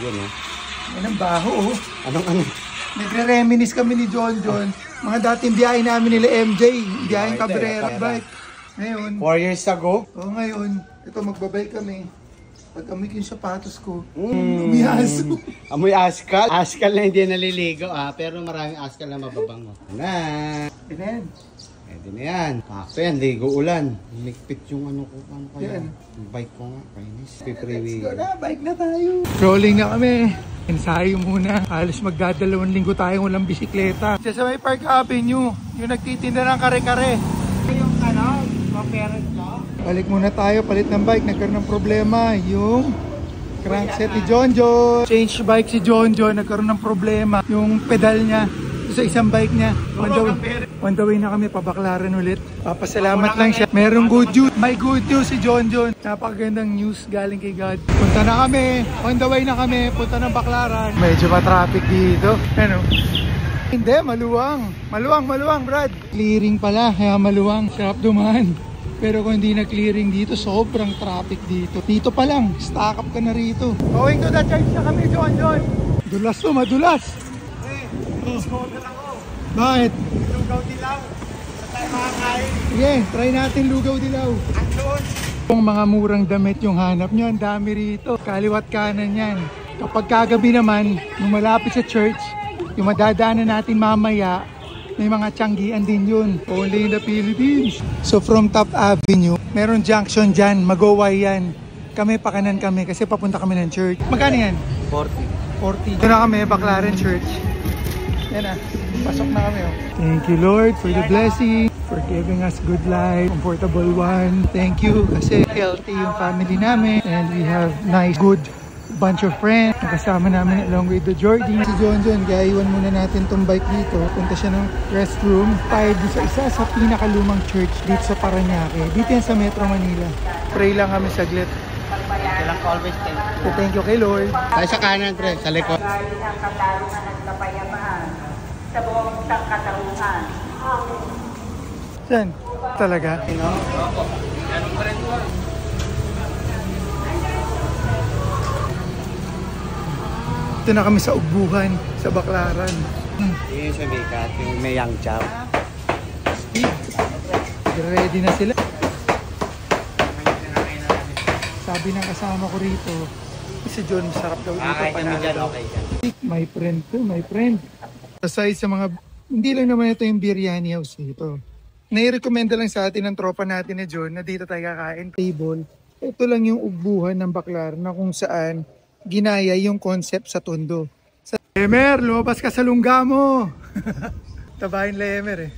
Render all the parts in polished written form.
Yun oh. Yan ang baho oh. Anong? Nagre-reminis kami ni John. Mga dating biyahe namin nila MJ. Biyaheng Cabrera bike. Ngayon. 4 years ago? Ngayon. Ito magbabike kami. Pag amoy ko yung sapatos ko, umihaso. Amoy askal? Askal na hindi naliligo pero maraming askal na mababango. Pwede na yan. Pakto yan, ligo ulan. Mikpit yung ano ko. Ano kaya? Yan. Yung bike ko nga, kainis. Let's go na, bike na tayo. Rolling na kami. Ensayo muna. Halos magdadalawang linggo tayong walang bisikleta. Sa may Park Avenue, yung nagtitinda ng kare-kare. Yung parent ko? Balik muna tayo, palit ng bike. Nagkaroon ng problema yung crankset ni John. Change bike si John. Nagkaroon ng problema yung pedal niya sa isang bike niya. On the way na kami, pabaklaran ulit. Papasalamat lang siya. Merong good news. May good news si John. Napakagandang news galing kay God. Punta na kami. On the way na kami. Punta ng Baklaran. Medyo ma-traffic dito. Ano? Hindi, maluwang. Maluwang, Brad. Clearing pala, kaya maluwang. Sarap dumaan. Pero kung hindi na clearing dito, sobrang traffic dito. Dito pa lang, stack up ka na rito. Going to the church na kami, John. Dulas to, madulas. Bakit? Lugaw dilaw. Sa tayo makakain. Sige, try natin lugaw dilaw. Kung mga murang damit yung hanap nyo, ang dami rito. Kaliwat kanan yan. Kapag kagabi naman, yung malapit sa church, yung madadaanan natin mamaya, may mga tiyanggian din yun. Only in the Philippines. So from Top Avenue, meron junction dyan, mag-o-y yan. Kami pakanan kami kasi papunta kami ng church. Magkano yan? 40. Ito na kami, Baklaran Church. Yan na, pasok na kami oh. Thank you Lord for the blessing, for giving us good life, comfortable one. Thank you kasi healthy yung family namin and we have nice, good bunch of friends. Nakasama namin along with the Jordy. Si John, gaiwan muna natin tong bike dito. Punta siya ng restroom. Tayo sa isa sa pinakalumang church dito sa Parañaque. Dito yan sa Metro Manila. Pray lang kami saglit. Kailang always Thank you kay Lord. Tayo sa kanan, pre, sa likod. Dahil ang katarungan at kapayapaan sa buong sangkatarungan. Saan? Talaga? Ito na kami sa Ugbuhan, sa Baklaran. Yun yung sumikat, yung may young chow. Ready na sila. Sabi ng kasama ko rito, si John, masarap daw dito. Okay dyan. My friend to, my friend. Aside sa mga, hindi lang naman ito yung biryani house dito. Nai-recommenda lang sa atin ng tropa natin na John na dito tayo kakain table. Ito lang yung Ugbuhan ng Baklaran na kung saan ginaya yung concept sa Tondo. Lemer, lumabas ka sa lungga mo! Tabahin Lemer eh.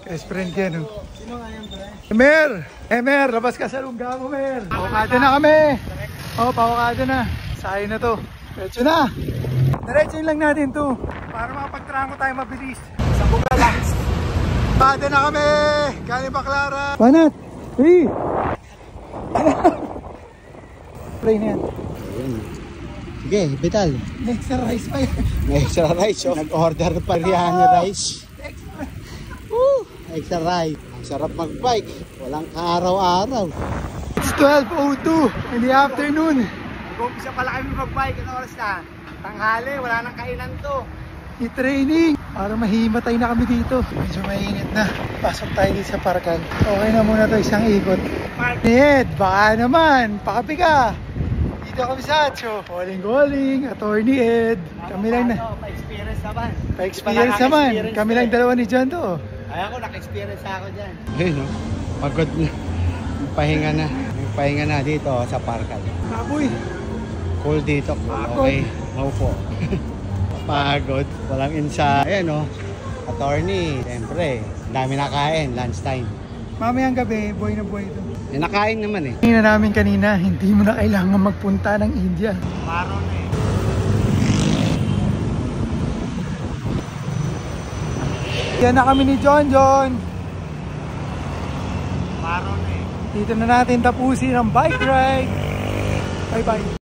Best friend yan, no? Sino nga yan, pre? Lemer, labas ka sa lungga mo, Mer! Pawakado na kami! Pawakado na. Sayo na to. Diretso na! Diretsoin lang natin to. Para makapagtramo tayo mabilis. Sa buka lang. Pawakado na kami! Galing Baklaran! Panat! Hey! Pray na yan. Sige, Vital. May extra rice pa yan. May extra rice, oh. Nag-order pa biryani rice. Extra rice. Ang sarap mag-bike. Walang araw-araw. It's 12:02 in the afternoon. Nag-umpisa pala kami mag-bike. Ano oras na? Tanghali, wala nang kainan to. I-training. Para mahimatay na kami dito. Medyo mainit na. Pasok tayo dito sa parkan. Okay na muna to, isang ikot. Ed, baka naman. Pakapi ka. Dito kami sa Acho. Calling. Attorney Ed. Kami lang na. Pa-experience naman. Pa-experience naman. Kami lang dalawa ni John to. Ay ako, naka-experience ako dyan. Ayun, no? Pagod na. Pahinga na. Pahinga na dito sa parkan. Baboy. Cool dito. Okay. Maupo. Pagod. Walang insa. Ayan, no? Attorney. Siyempre, dami nakain. Lunchtime. Mamayang gabi, buhay na buhay ito. Eh, nakain naman eh. Tingnan namin kanina, hindi mo na kailangan magpunta ng India. Paro na eh. Yan na kami ni John. Paro na eh. Dito na natin tapusin ang bike ride. Bye bye.